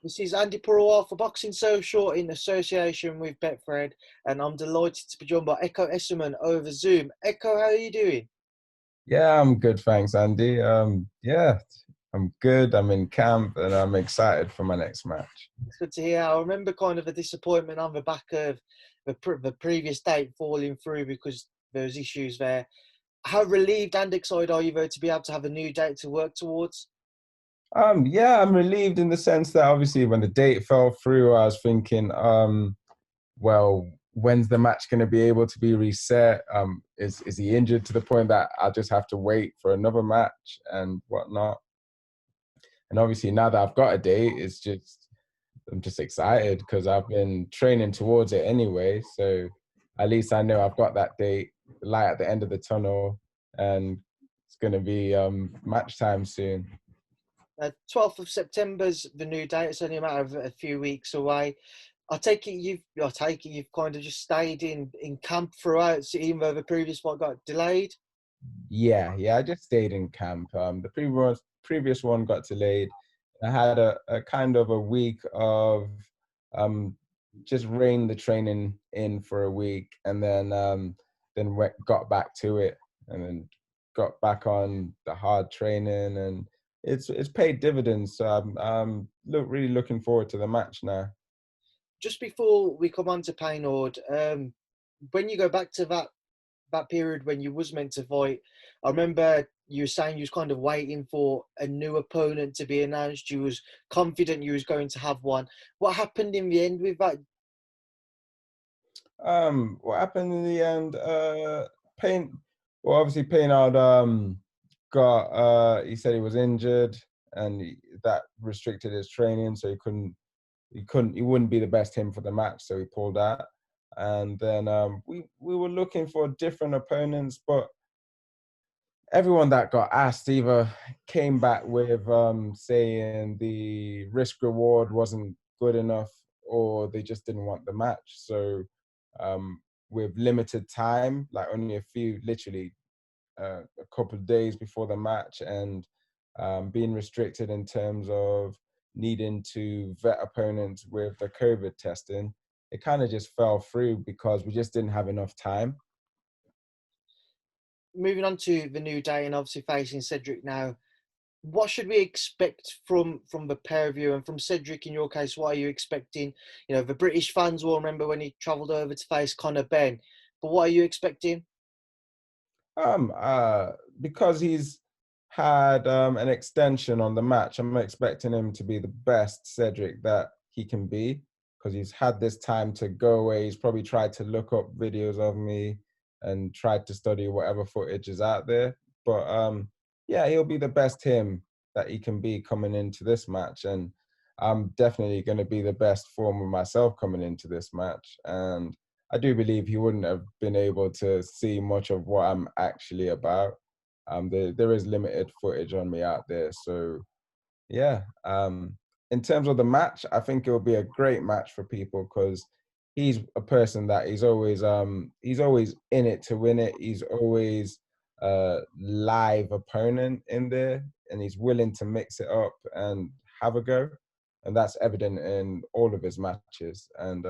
This is Andy Purewal for Boxing Social in association with Betfred, and I'm delighted to be joined by Ekow Essuman over Zoom. Ekow, how are you doing? Yeah, I'm good, thanks, Andy. Yeah, I'm good. I'm in camp and I'm excited for my next match. It's good to hear. I remember kind of a disappointment on the back of the previous date falling through because there was issues there. How relieved and excited are you though to be able to have a new date to work towards? Yeah, I'm relieved in the sense that obviously when the date fell through, I was thinking, well, when's the match going to be able to be reset? Is he injured to the point that I'll just have to wait for another match and whatnot? And obviously now that I've got a date, I'm just excited because I've been training towards it anyway. So at least I know I've got that date, the light at the end of the tunnel, and it's going to be match time soon. 12th of September's the new date. It's only a matter of a few weeks away. I take it you've kind of just stayed in camp throughout, so even though the previous one got delayed. Yeah, I just stayed in camp. The previous one got delayed. I had a kind of a week of um, just reined the training in for a week, and then got back to it, and then got back on the hard training, and it's paid dividends. So I'm really looking forward to the match now. Just before we come on to Peynaud, when you go back to that period when you was meant to fight, I remember you were saying you was kind of waiting for a new opponent to be announced. You was confident you was going to have one. What happened in the end with that? What happened in the end? Pain. Well, obviously, Peynaud got. He said he was injured, and that restricted his training, so he wouldn't be the best him for the match, so he pulled out. And then we were looking for different opponents, but everyone that got asked either came back with saying the risk reward wasn't good enough, or they just didn't want the match. So with limited time, like only literally a couple of days before the match, and being restricted in terms of needing to vet opponents with the COVID testing, it kind of just fell through because we just didn't have enough time. Moving on to the new day and obviously facing Cedrick now. What should we expect from the pair of you and from Cedrick in your case? What are you expecting? You know, the British fans will remember when he travelled over to face Conor Benn, but what are you expecting? Um, uh, because he's had an extension on the match, I'm expecting him to be the best Cedric that he can be because he's had this time to go away. He's probably tried to look up videos of me and tried to study whatever footage is out there. But yeah, he'll be the best him that he can be coming into this match. And I'm definitely going to be the best form of myself coming into this match. And I do believe he wouldn't have been able to see much of what I'm actually about. There is limited footage on me out there. So yeah, in terms of the match, I think it will be a great match for people because he's a person that he's always in it to win it. He's always a live opponent in there, and he's willing to mix it up and have a go, and that's evident in all of his matches. And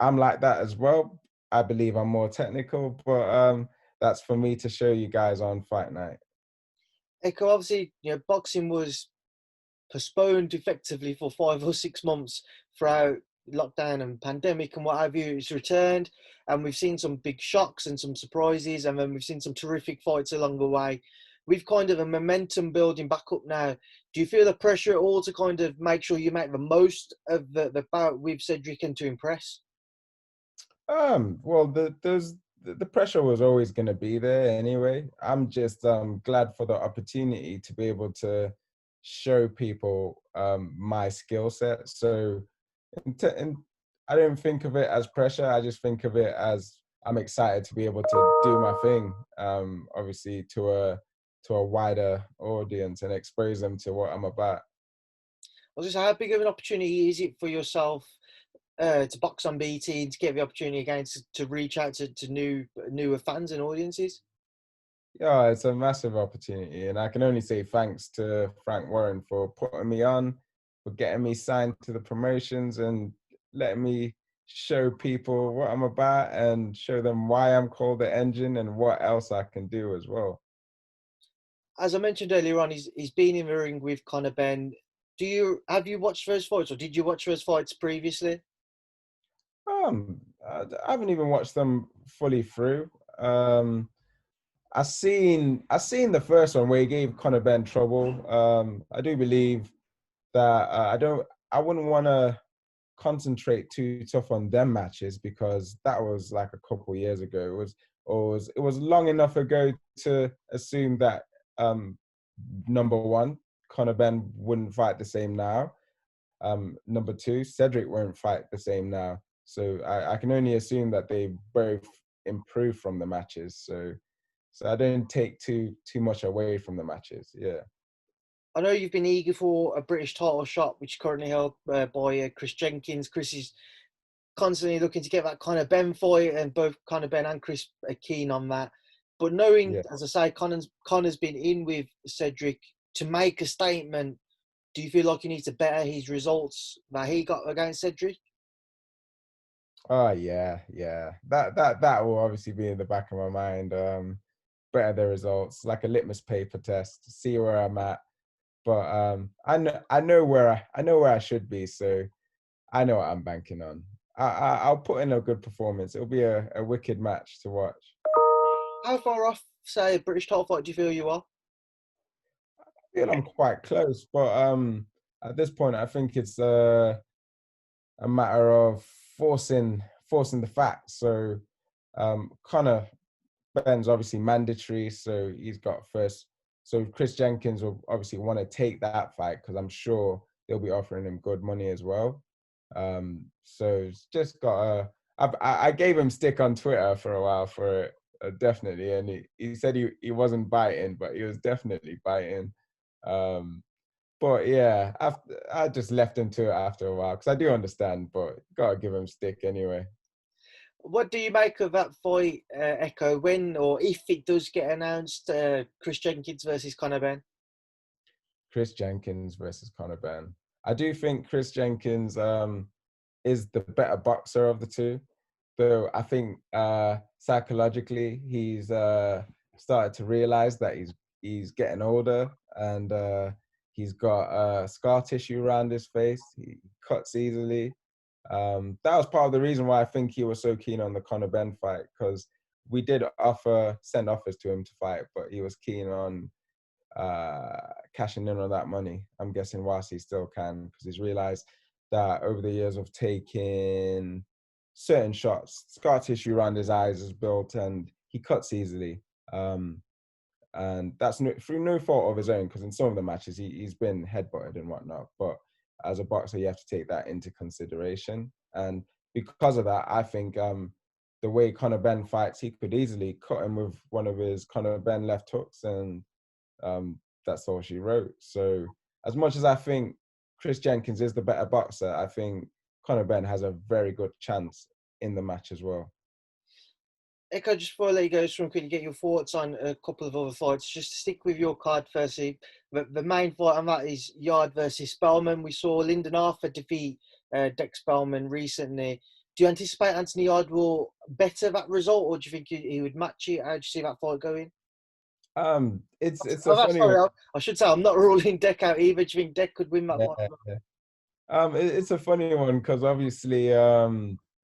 I'm like that as well. I believe I'm more technical, but that's for me to show you guys on fight night. Echo, obviously, you know, boxing was postponed effectively for 5 or 6 months throughout lockdown and pandemic and what have you. It's returned, and we've seen some big shocks and some surprises, and then we've seen some terrific fights along the way. We've kind of a momentum building back up now. Do you feel the pressure at all to kind of make sure you make the most of the bout with Cedric and to impress? Well, the pressure was always going to be there anyway. I'm just glad for the opportunity to be able to show people my skill set. So, and I don't think of it as pressure. I just think of it as I'm excited to be able to do my thing. Obviously, to a wider audience and expose them to what I'm about. I was just how big of an opportunity is it for yourself to box on BT to get the opportunity again to reach out to newer fans and audiences? Yeah, it's a massive opportunity, and I can only say thanks to Frank Warren for putting me on. for getting me signed to the promotions and letting me show people what I'm about and show them why I'm called the Engine and what else I can do as well. As I mentioned earlier on, he's been in the ring with Conor Benn. Have you watched those fights, or did you watch those fights previously? I haven't even watched them fully through. I seen the first one where he gave Conor Benn trouble. I do believe that I wouldn't want to concentrate too tough on them matches because that was like a couple years ago. It was long enough ago to assume that number one, Conor Benn wouldn't fight the same now. Number two, Cedrick won't fight the same now. So I can only assume that they both improve from the matches. So I don't take too much away from the matches. Yeah. I know you've been eager for a British title shot, which is currently held by Chris Jenkins. Chris is constantly looking to get that Conor Benn fight, and both Conor Benn and Chris are keen on that. But knowing, Yeah. as I say, Conor's been in with Cedrick to make a statement, do you feel like he needs to better his results that he got against Cedrick? Oh yeah. That will obviously be in the back of my mind. Better the results, like a litmus paper test, see where I'm at. But I know where I should be, so I know what I'm banking on. I'll put in a good performance. It'll be a wicked match to watch. How far off, say, a British title fight do you feel you are? I feel I'm quite close, but at this point, I think it's a matter of forcing the facts. So Conor Benn's obviously mandatory, so he's got first. So Chris Jenkins will obviously want to take that fight because I'm sure they'll be offering him good money as well. So it's just got a. I gave him stick on Twitter for a while for it, definitely, and he said he wasn't biting, but he was definitely biting. Um, but yeah, I just left him to it after a while because I do understand, but gotta give him stick anyway. What do you make of that fight, Ekow, when or if it does get announced, Chris Jenkins versus Conor Benn? Chris Jenkins versus Conor Benn. I do think Chris Jenkins is the better boxer of the two, though I think psychologically he's started to realize that he's getting older and he's got scar tissue around his face. He cuts easily. That was part of the reason why I think he was so keen on the Conor Benn fight because we did send offers to him to fight, but he was keen on cashing in on that money. I'm guessing whilst he still can, because he's realized that over the years of taking certain shots, scar tissue around his eyes is built and he cuts easily. And that's through no fault of his own, because in some of the matches he's been headbutted and whatnot. But as a boxer, you have to take that into consideration. And because of that, I think the way Conor Benn fights, he could easily cut him with one of his Conor Benn left hooks, and that's all she wrote. So as much as I think Chris Jenkins is the better boxer, I think Conor Benn has a very good chance in the match as well. Ekow, just before I let you go, could you get your thoughts on a couple of other fights? Just to stick with your card firstly, the main fight on that is Yarde versus Spellman. We saw Lyndon Arthur defeat Dex Spellman recently. Do you anticipate Anthony Yarde will better that result, or do you think he would match it? How do you see that fight going? It's a funny one. Sorry, I should say I'm not ruling Deck out either. Do you think Deck could win that Yeah, fight? yeah. It's a funny one because obviously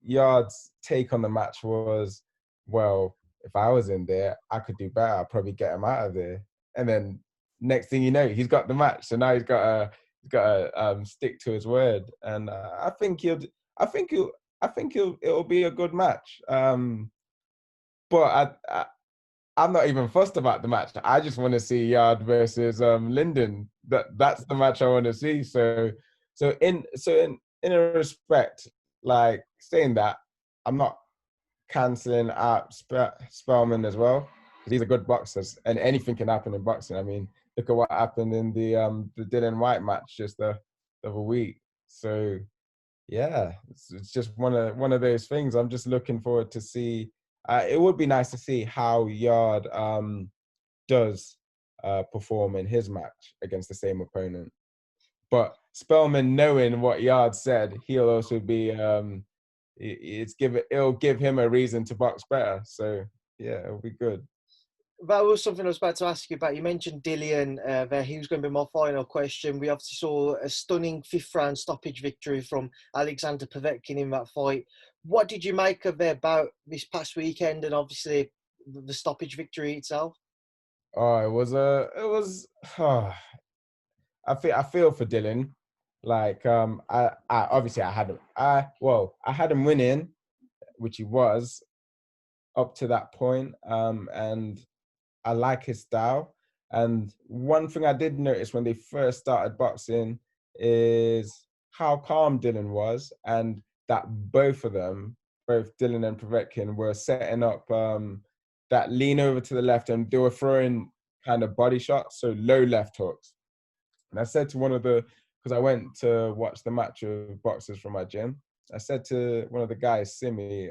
Yard's take on the match was, well, if I was in there, I could do better. I'd probably get him out of there. And then next thing you know, he's got the match. So now he's got to stick to his word. And it'll be a good match. But I'm not even fussed about the match. I just want to see Yard versus Lyndon. That's the match I want to see. So in a respect, like saying that, I'm not cancelling out Spellman as well because he's a good boxer and anything can happen in boxing. I mean, look at what happened in the Dylan White match just the other week. So yeah, it's just one of those things. I'm just looking forward to see. It would be nice to see how Yard does perform in his match against the same opponent. But Spellman, knowing what Yard said, he'll also be it'll give him a reason to box better. So yeah, it'll be good. That was something I was about to ask you about. You mentioned Dillian there. He was going to be my final question. We obviously saw a stunning 5th round stoppage victory from Alexander Povetkin in that fight. What did you make of their bout this past weekend, and obviously the stoppage victory itself? Oh, it was. I feel for Dylan. Like I obviously I had him. I had him winning, which he was up to that point. And I like his style. And one thing I did notice when they first started boxing is how calm Dylan was, and that both of them, both Dylan and Povetkin, were setting up that lean over to the left, and they were throwing kind of body shots, so low left hooks. And I said to because I went to watch the match of boxers from my gym, I said to one of the guys, Simi,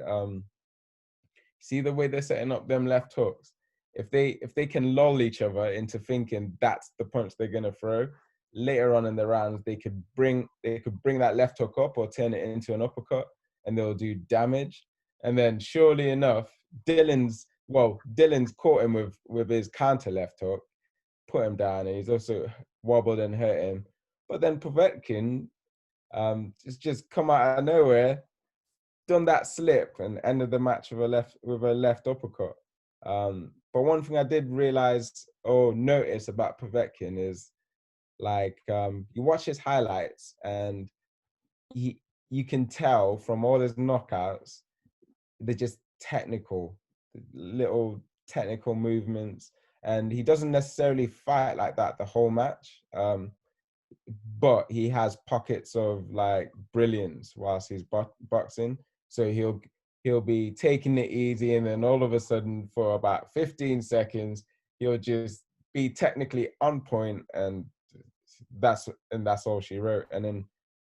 see the way they're setting up them left hooks? If they can lull each other into thinking that's the punch they're gonna throw, later on in the rounds they could bring that left hook up or turn it into an uppercut, and they'll do damage. And then surely enough, Dylan's caught him with his counter left hook, put him down, and he's also wobbled and hurt him. But then Povetkin just come out of nowhere, done that slip, and ended the match with a left uppercut. But one thing I did notice about Povetkin is, like, you watch his highlights and you can tell from all his knockouts, they're just little technical movements, and he doesn't necessarily fight like that the whole match. But he has pockets of like brilliance whilst he's boxing. So he'll be taking it easy, and then all of a sudden, for about 15 seconds, he'll just be technically on point, and that's all she wrote. And in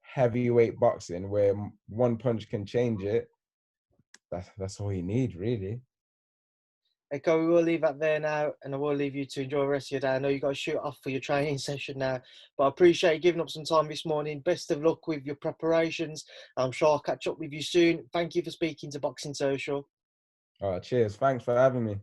heavyweight boxing, where one punch can change it, that's all you need, really. Ekow, we will leave that there now, and I will leave you to enjoy the rest of your day. I know you've got to shoot off for your training session now, but I appreciate you giving up some time this morning. Best of luck with your preparations. I'm sure I'll catch up with you soon. Thank you for speaking to Boxing Social. Cheers. Thanks for having me.